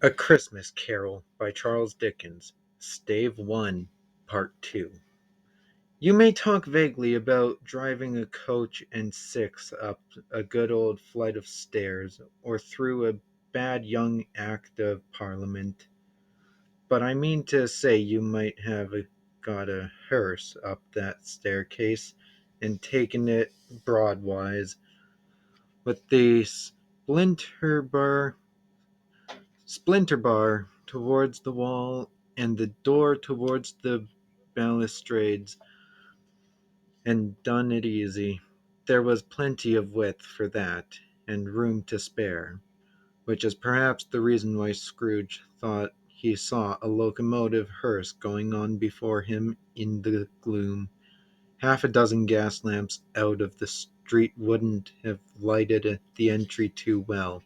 A Christmas Carol by Charles Dickens, Stave 1, Part 2. You may talk vaguely about driving a coach and six up a good old flight of stairs or through a bad young Act of Parliament, but I mean to say you might have got a hearse up that staircase and taken it broadwise with the splinter bar towards the wall and the door towards the balustrades, and done it easy. There was plenty of width for that, and room to spare, which is perhaps the reason why Scrooge thought he saw a locomotive hearse going on before him in the gloom. Half a dozen gas lamps out of the street wouldn't have lighted the entry too well.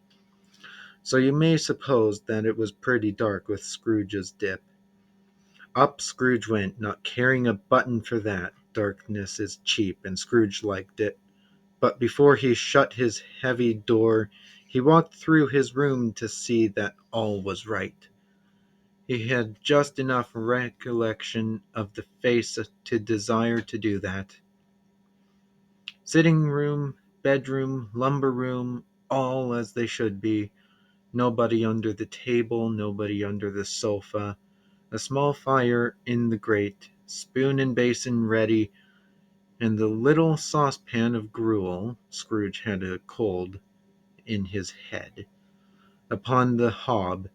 So you may suppose that it was pretty dark with Scrooge's dip. Up Scrooge went, not caring a button for that. Darkness is cheap, and Scrooge liked it. But before he shut his heavy door, he walked through his room to see that all was right. He had just enough recollection of the face to desire to do that. Sitting room, bedroom, lumber room, all as they should be. Nobody under the table, nobody under the sofa. A small fire in the grate, spoon and basin ready, and the little saucepan of gruel (Scrooge had a cold in his head) upon the hob.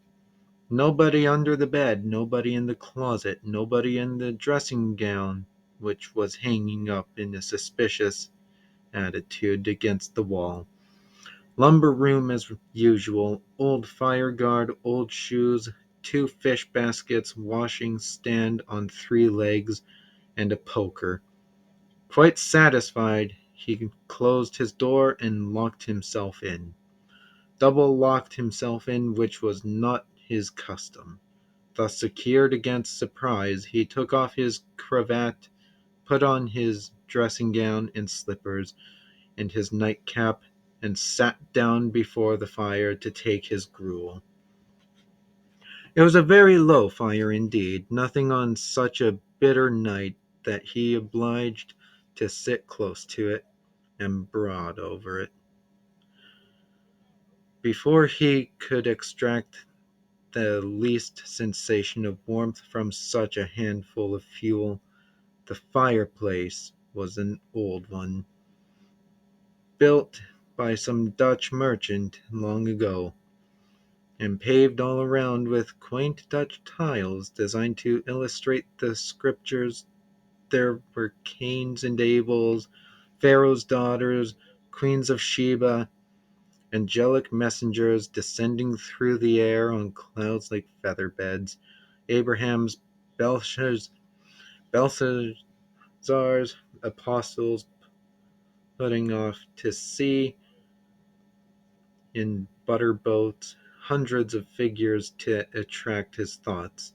Nobody under the bed, nobody in the closet, nobody in the dressing-gown, which was hanging up in a suspicious attitude against the wall. Lumber room as usual, old fire-guard, old shoes, two fish baskets, washing stand on three legs, and a poker. Quite satisfied, he closed his door and locked himself in. Double locked himself in, which was not his custom. Thus secured against surprise, he took off his cravat, put on his dressing-gown and slippers, and his nightcap, and sat down before the fire to take his gruel. It was a very low fire indeed, nothing on such a bitter night that he obliged to sit close to it, and brood over it. Before he could extract the least sensation of warmth from such a handful of fuel, the fireplace was an old one, built by some Dutch merchant long ago, and paved all around with quaint Dutch tiles designed to illustrate the scriptures. There were Cains and Abels, Pharaoh's daughters, queens of Sheba, angelic messengers descending through the air on clouds like feather beds, Abraham's, Belshazzar's, apostles putting off to sea in butter boats, hundreds of figures to attract his thoughts,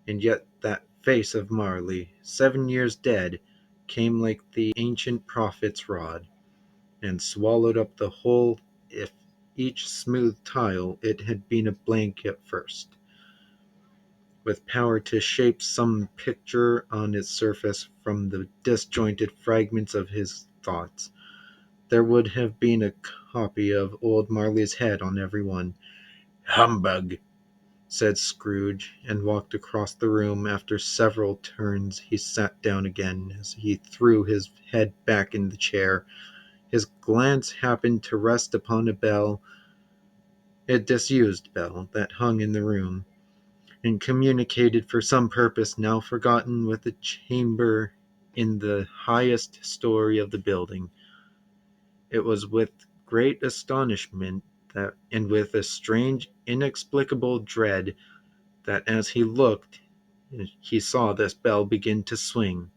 and yet that face of Marley, 7 years dead, came like the ancient prophet's rod, and swallowed up the whole. If each smooth tile it had been a blank at first, with power to shape some picture on its surface from the disjointed fragments of his thoughts. There would have been a copy of old Marley's head on every one. "Humbug!" said Scrooge, and walked across the room. After several turns he sat down again, as he threw his head back in the chair. His glance happened to rest upon a bell, a disused bell, that hung in the room, and communicated for some purpose now forgotten with a chamber in the highest story of the building. It was with great astonishment that, and with a strange, inexplicable dread, that as he looked, he saw this bell begin to swing.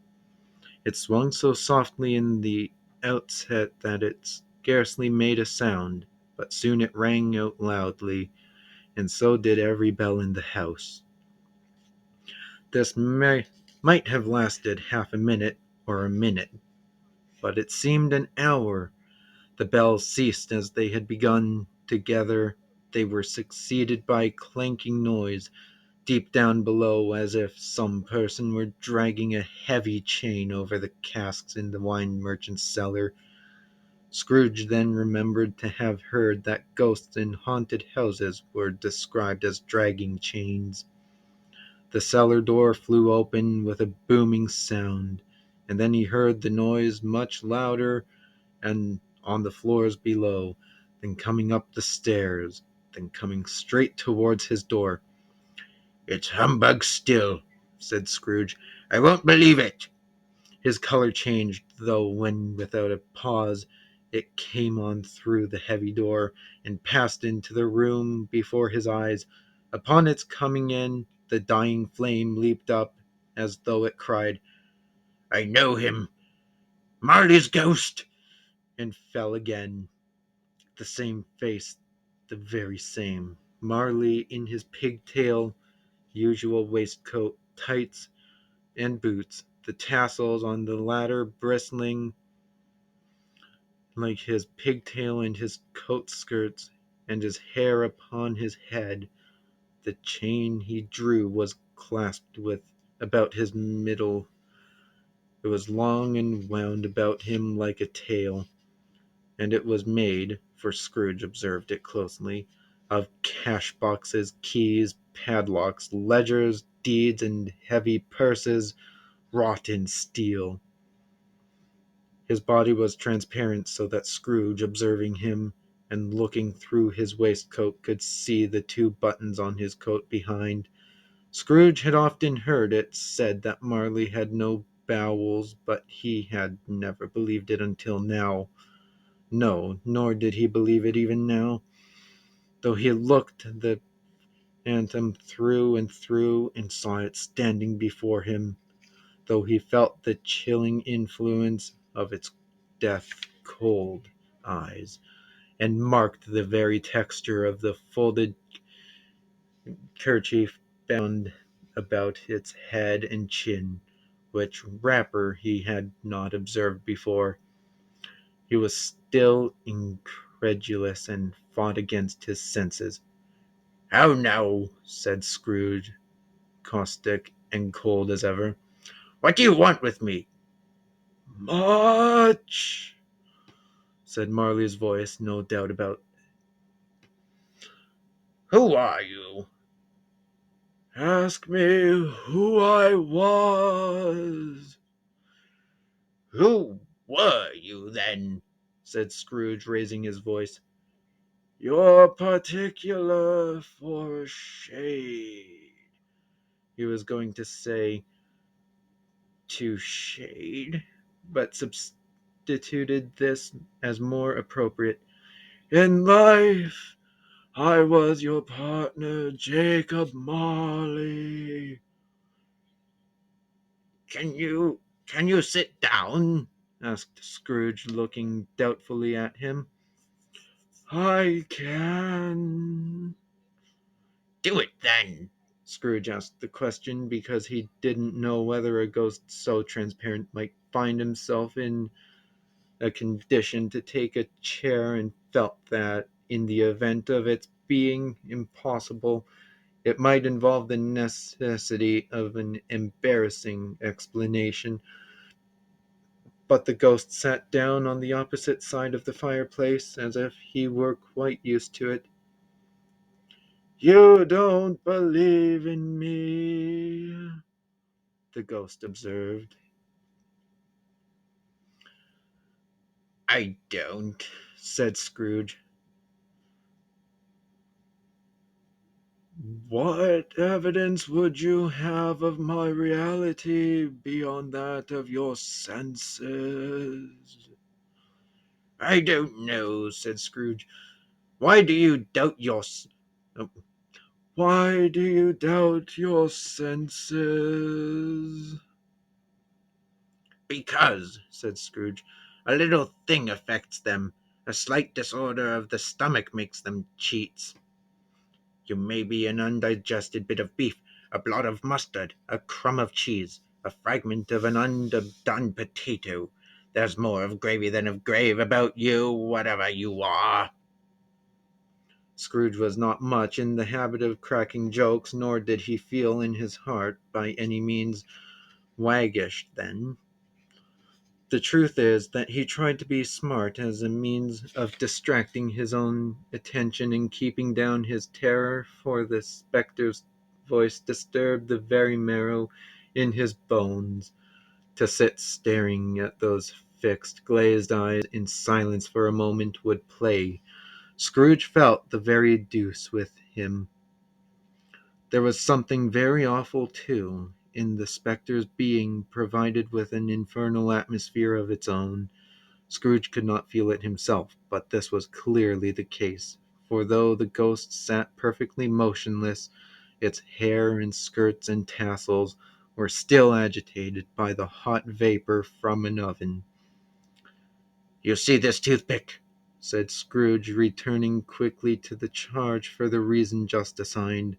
It swung so softly in the outset that it scarcely made a sound, but soon it rang out loudly, and so did every bell in the house. This might have lasted half a minute or a minute, but it seemed an hour. The bells ceased as they had begun together, they were succeeded by clanking noise deep down below, as if some person were dragging a heavy chain over the casks in the wine merchant's cellar. Scrooge then remembered to have heard that ghosts in haunted houses were described as dragging chains. The cellar door flew open with a booming sound, and then he heard the noise much louder and on the floors below, then coming up the stairs, then coming straight towards his door. "It's humbug still," said Scrooge. "I won't believe it." His color changed, though, when, without a pause, it came on through the heavy door, and passed into the room before his eyes. Upon its coming in, the dying flame leaped up, as though it cried, "I know him! Marley's ghost!" and fell again. The same face, the very same. Marley in his pigtail, usual waistcoat, tights, and boots, the tassels on the latter bristling like his pigtail and his coat skirts, and his hair upon his head. The chain he drew was clasped with about his middle. It was long and wound about him like a tail, and it was made, for Scrooge observed it closely, of cash boxes, keys, padlocks, ledgers, deeds, and heavy purses wrought in steel. His body was transparent, so that Scrooge, observing him, and looking through his waistcoat, could see the two buttons on his coat behind. Scrooge had often heard it said that Marley had no bowels, but he had never believed it until now. No, nor did he believe it even now, though he looked the phantom through and through, and saw it standing before him, though he felt the chilling influence of its death-cold eyes, and marked the very texture of the folded kerchief bound about its head and chin, which wrapper he had not observed before. He was still incredulous, and fought against his senses. "How now?" said Scrooge, caustic and cold as ever. "What do you want with me?" "Much," said Marley's voice, no doubt about. "Who are you?" "Ask me who I was." "Who were you, then?" said Scrooge, raising his voice. "Your particular for shade." He was going to say to shade, but substituted this as more appropriate. "In life, I was your partner, Jacob Marley." Can you sit down?" asked Scrooge, looking doubtfully at him. "I can." "Do it, then." Scrooge asked the question because he didn't know whether a ghost so transparent might find himself in a condition to take a chair, and felt that, in the event of its being impossible, it might involve the necessity of an embarrassing explanation. But the ghost sat down on the opposite side of the fireplace, as if he were quite used to it. "You don't believe in me," the ghost observed. "I don't," said Scrooge. "What evidence would you have of my reality beyond that of your senses?" "I don't know," said Scrooge. "Why do you doubt your oh, Why do you doubt your senses?" "Because," said Scrooge, "a little thing affects them. A slight disorder of the stomach makes them cheats. You may be an undigested bit of beef, a blot of mustard, a crumb of cheese, a fragment of an underdone potato. There's more of gravy than of grave about you, whatever you are." Scrooge was not much in the habit of cracking jokes, nor did he feel in his heart by any means waggish then. The truth is that he tried to be smart as a means of distracting his own attention and keeping down his terror, for the spectre's voice disturbed the very marrow in his bones. To sit staring at those fixed, glazed eyes in silence for a moment would play. Scrooge felt the very deuce with him. There was something very awful, too, in the spectre's being provided with an infernal atmosphere of its own. Scrooge could not feel it himself, but this was clearly the case, for though the ghost sat perfectly motionless, its hair and skirts and tassels were still agitated by the hot vapor from an oven. "You see this toothpick?" said Scrooge, returning quickly to the charge for the reason just assigned,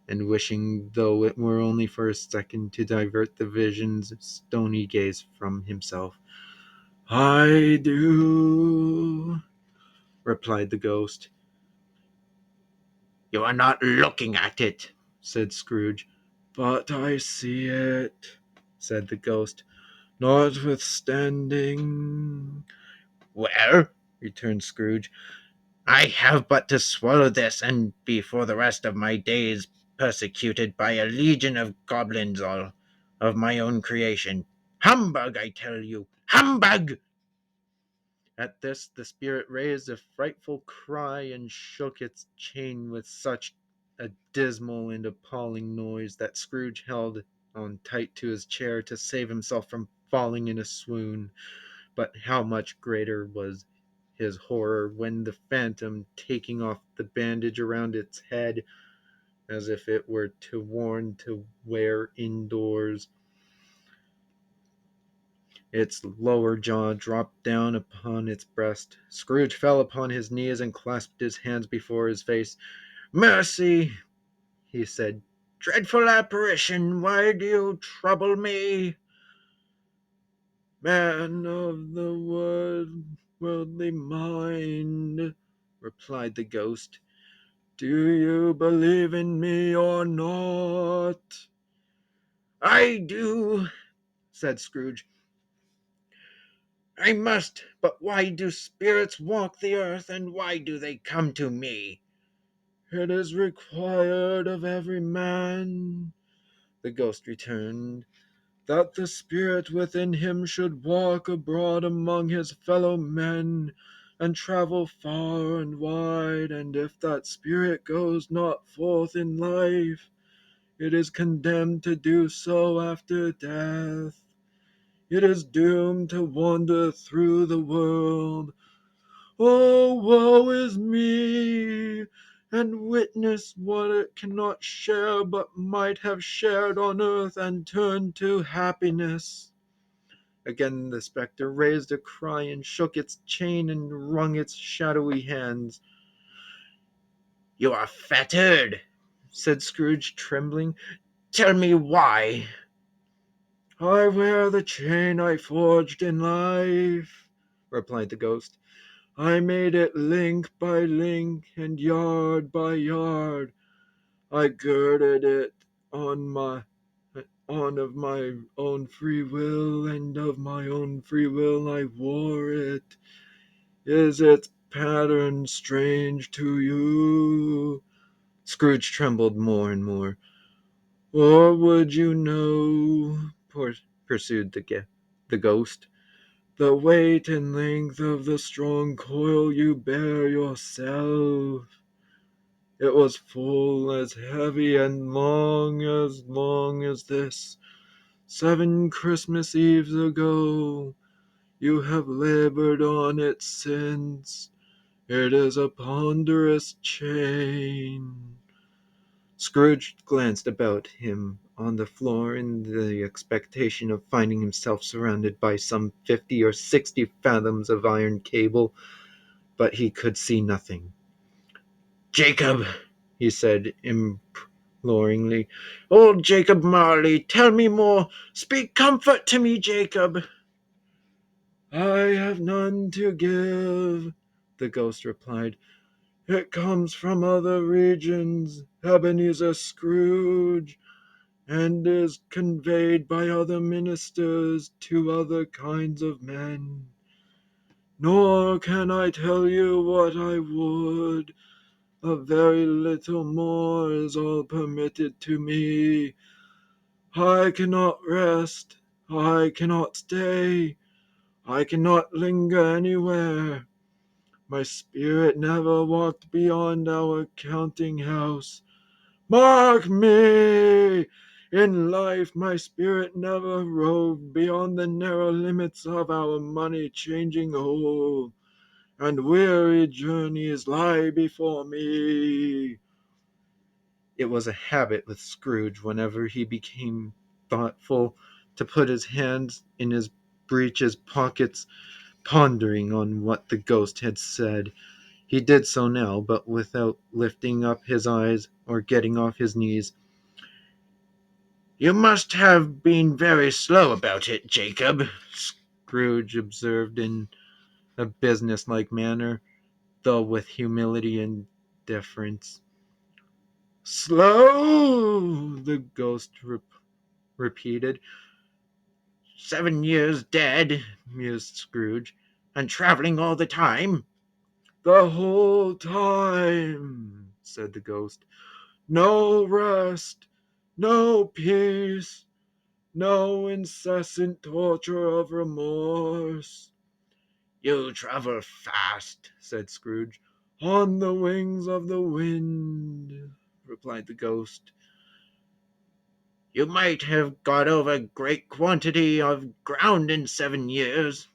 and wishing, though it were only for a second, to divert the vision's stony gaze from himself. "I do," replied the ghost. "You are not looking at it," said Scrooge. "But I see it," said the ghost, "notwithstanding." "Well," returned Scrooge, "I have but to swallow this, and be for the rest of my days persecuted by a legion of goblins, all of my own creation. Humbug, I tell you! Humbug!" At this the spirit raised a frightful cry and shook its chain with such a dismal and appalling noise that Scrooge held on tight to his chair to save himself from falling in a swoon. But how much greater was his horror when the phantom, taking off the bandage around its head, as if it were to warn to wear indoors, its lower jaw dropped down upon its breast. Scrooge fell upon his knees and clasped his hands before his face. "Mercy!" he said. "Dreadful apparition, why do you trouble me?" "Man of the worldly mind," replied the ghost, "do you believe in me or not?" "I do," said Scrooge. "I must, but why do spirits walk the earth, and why do they come to me?" "It is required of every man," the ghost returned, "that the spirit within him should walk abroad among his fellow men, and travel far and wide, and if that spirit goes not forth in life, it is condemned to do so after death. It is doomed to wander through the world. Oh, woe is me! And witness what it cannot share, but might have shared on earth and turned to happiness." Again the spectre raised a cry and shook its chain and wrung its shadowy hands. "You are fettered," said Scrooge, trembling. "Tell me why." "I wear the chain I forged in life," replied the ghost. "I made it link by link and yard by yard. I girded it on of my own free will, and of my own free will I wore it. Is its pattern strange to you?" Scrooge trembled more and more. "Or would you know," pursued the ghost, "the weight and length of the strong coil you bear yourself? It was full as heavy and long as this. 7 Christmas Eves ago. You have labored on it since. It is a ponderous chain." Scrooge glanced about him on the floor in the expectation of finding himself surrounded by some 50 or 60 fathoms of iron cable, but he could see nothing. "Jacob," he said imploringly, "old Jacob Marley, tell me more. Speak comfort to me, Jacob." "I have none to give," the ghost replied. It comes from other regions, Ebenezer Scrooge, and is conveyed by other ministers to other kinds of men. Nor can I tell you what I would. A very little more is all permitted to me. I cannot rest, I cannot stay, I cannot linger anywhere. My spirit never walked beyond our counting house. Mark me! In life, my spirit never roved beyond the narrow limits of our money-changing hole, and weary journeys lie before me. It was a habit with Scrooge, whenever he became thoughtful, to put his hands in his breeches pockets, pondering on what the ghost had said. He did so now, but without lifting up his eyes or getting off his knees. "You must have been very slow about it, Jacob," Scrooge observed in a business-like manner, though with humility and deference. "Slow!" the ghost repeated. "7 years dead," mused Scrooge, "and traveling all the time." "The whole time," said the ghost. "No rest, no peace, no incessant torture of remorse." "You travel fast," said Scrooge. "On the wings of the wind," replied the ghost. "You might have got over a great quantity of ground in 7 years,"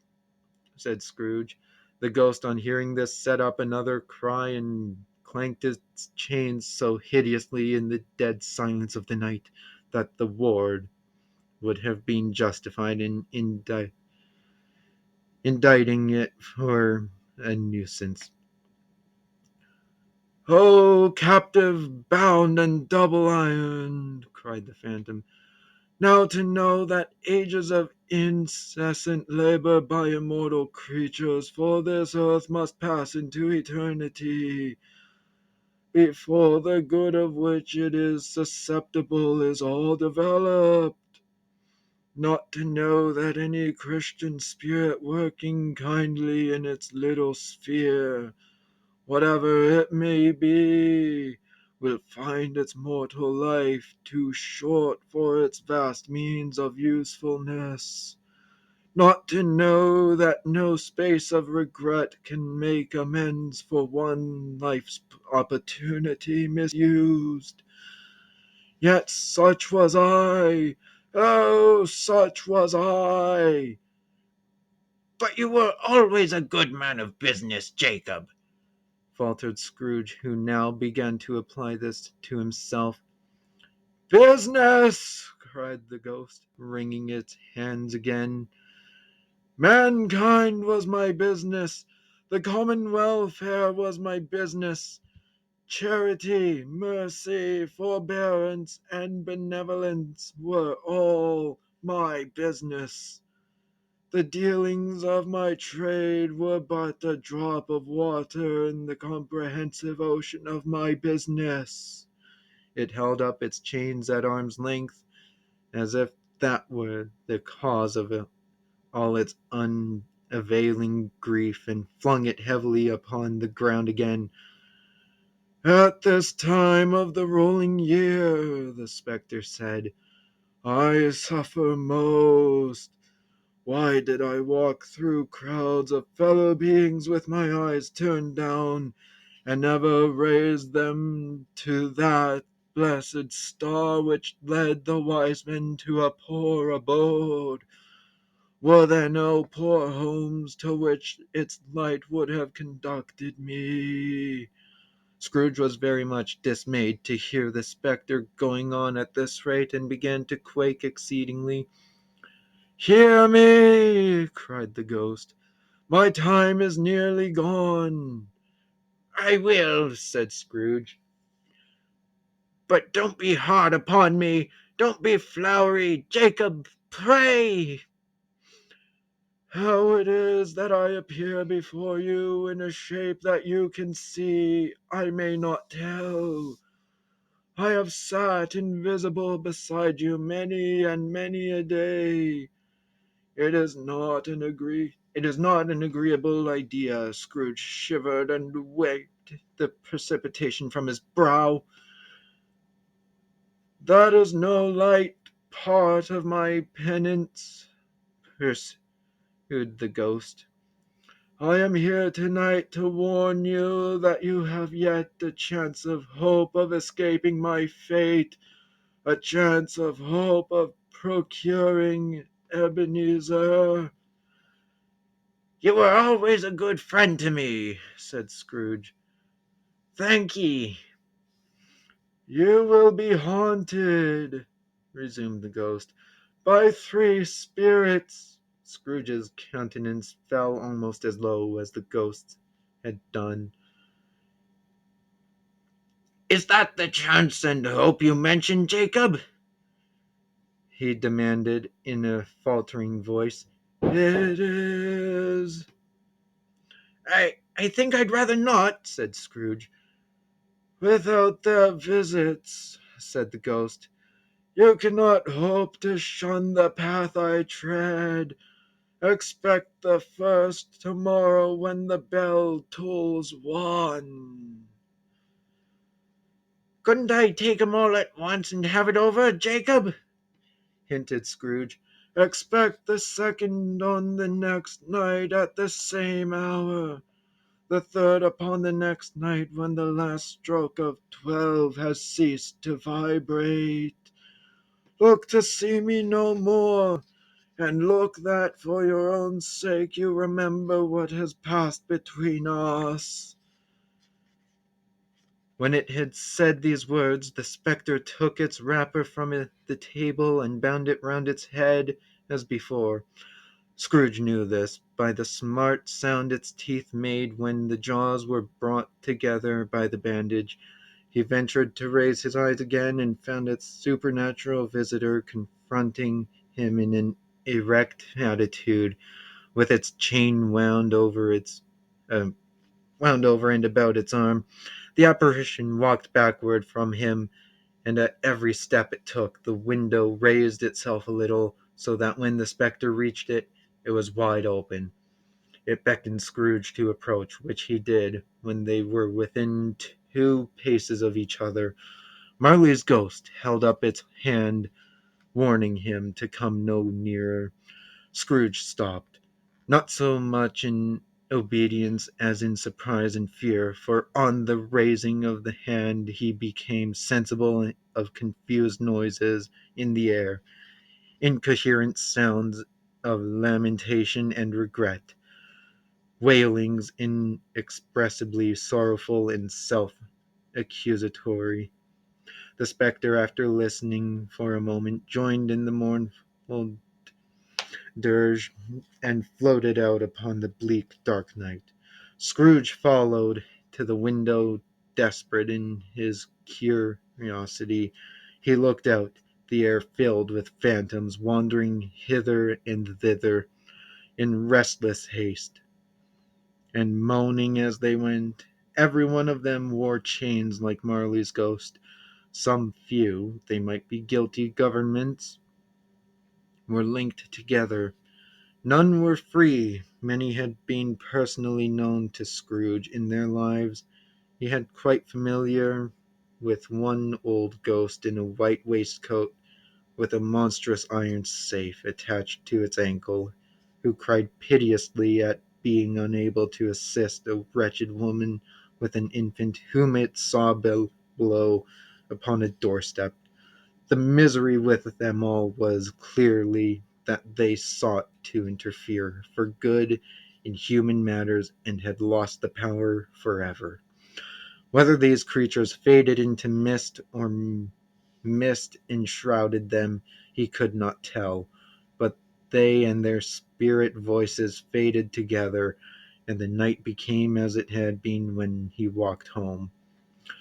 said Scrooge. The ghost, on hearing this, set up another cry and clanked its chains so hideously in the dead silence of the night that the ward would have been justified in indicting it for a nuisance. "Oh, captive, bound, and double-ironed!" cried the phantom. "Now to know that ages of incessant labor by immortal creatures for this earth must pass into eternity, before the good of which it is susceptible is all developed. Not to know that any Christian spirit working kindly in its little sphere, whatever it may be, will find its mortal life too short for its vast means of usefulness. Not to know that no space of regret can make amends for one life's opportunity misused. Yet such was I. Oh, such was I." "But you were always a good man of business, Jacob," faltered Scrooge, who now began to apply this to himself. "Business!" cried the ghost, wringing its hands again. "Mankind was my business. The common welfare was my business. Charity, mercy, forbearance, and benevolence were all my business. The dealings of my trade were but a drop of water in the comprehensive ocean of my business." It held up its chains at arm's length, as if that were the cause of all its unavailing grief, and flung it heavily upon the ground again. "At this time of the rolling year," the spectre said, "I suffer most. Why did I walk through crowds of fellow beings with my eyes turned down, and never raise them to that blessed star which led the wise men to a poor abode? Were there no poor homes to which its light would have conducted me?" Scrooge was very much dismayed to hear the spectre going on at this rate, and began to quake exceedingly. "Hear me!" cried the ghost. "My time is nearly gone." "I will," said Scrooge. "But don't be hard upon me. Don't be flowery, Jacob, pray." How it is that I appear before you in a shape that you can see, I may not tell. I have sat invisible beside you many and many a day. It is not an agreeable idea. Scrooge shivered and wiped the precipitation from his brow. That is no light part of my penance, pursued the ghost. I am here tonight to warn you that you have yet a chance of hope of escaping my fate, a chance of hope of procuring Ebenezer. You were always a good friend to me, said Scrooge. Thank ye. You will be haunted, resumed the ghost, by three spirits. Scrooge's countenance fell almost as low as the ghost's had done. Is that the chance and hope you mentioned, Jacob? He demanded in a faltering voice. It is. I think I'd rather not, said Scrooge. Without their visits, said the ghost, you cannot hope to shun the path I tread. Expect the first tomorrow when the bell tolls one. Couldn't I take 'em all at once and have it over, Jacob? Hinted Scrooge. Expect the second on the next night at the same hour. The third upon the next night when the last stroke of 12 has ceased to vibrate. Look to see me no more, and look that for your own sake you remember what has passed between us. When it had said these words, the spectre took its wrapper from the table and bound it round its head as before. Scrooge knew this by the smart sound its teeth made when the jaws were brought together by the bandage. He ventured to raise his eyes again and found its supernatural visitor confronting him in an erect attitude, with its chain uh, wound over and about its arm. The apparition walked backward from him, and at every step it took, the window raised itself a little, so that when the spectre reached it, it was wide open. It beckoned Scrooge to approach, which he did when they were within 2 paces of each other. Marley's ghost held up its hand, warning him to come no nearer. Scrooge stopped, not so much in obedience as in surprise and fear, for on the raising of the hand he became sensible of confused noises in the air, incoherent sounds of lamentation and regret, wailings inexpressibly sorrowful and self-accusatory. The spectre, after listening for a moment, joined in the mournful dirge and floated out upon the bleak dark night. Scrooge followed to the window, desperate in his curiosity. He looked out, the air filled with phantoms wandering hither and thither in restless haste, and moaning as they went. Every one of them wore chains like Marley's ghost. Some few, they might be guilty governments, were linked together. None were free. Many had been personally known to Scrooge in their lives. He had quite familiar with one old ghost in a white waistcoat with a monstrous iron safe attached to its ankle, who cried piteously at being unable to assist a wretched woman with an infant whom it saw below upon a doorstep. The misery with them all was clearly that they sought to interfere for good in human matters and had lost the power forever. Whether these creatures faded into mist or mist enshrouded them, he could not tell, but they and their spirit voices faded together, and the night became as it had been when he walked home.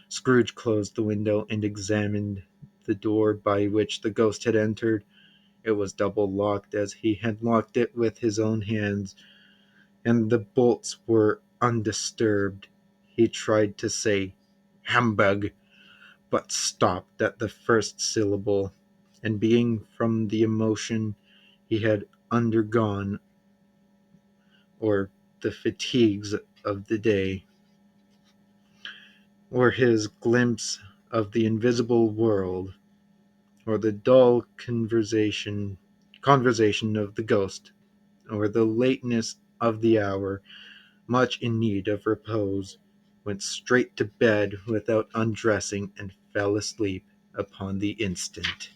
Scrooge closed the window and examined the door by which the ghost had entered. It was double locked as he had locked it with his own hands, and the bolts were undisturbed. He tried to say Hamburg, but stopped at the first syllable, and being from the emotion he had undergone, or the fatigues of the day, or his glimpse of the invisible world, or the dull conversation of the ghost, or the lateness of the hour, much in need of repose, went straight to bed without undressing and fell asleep upon the instant.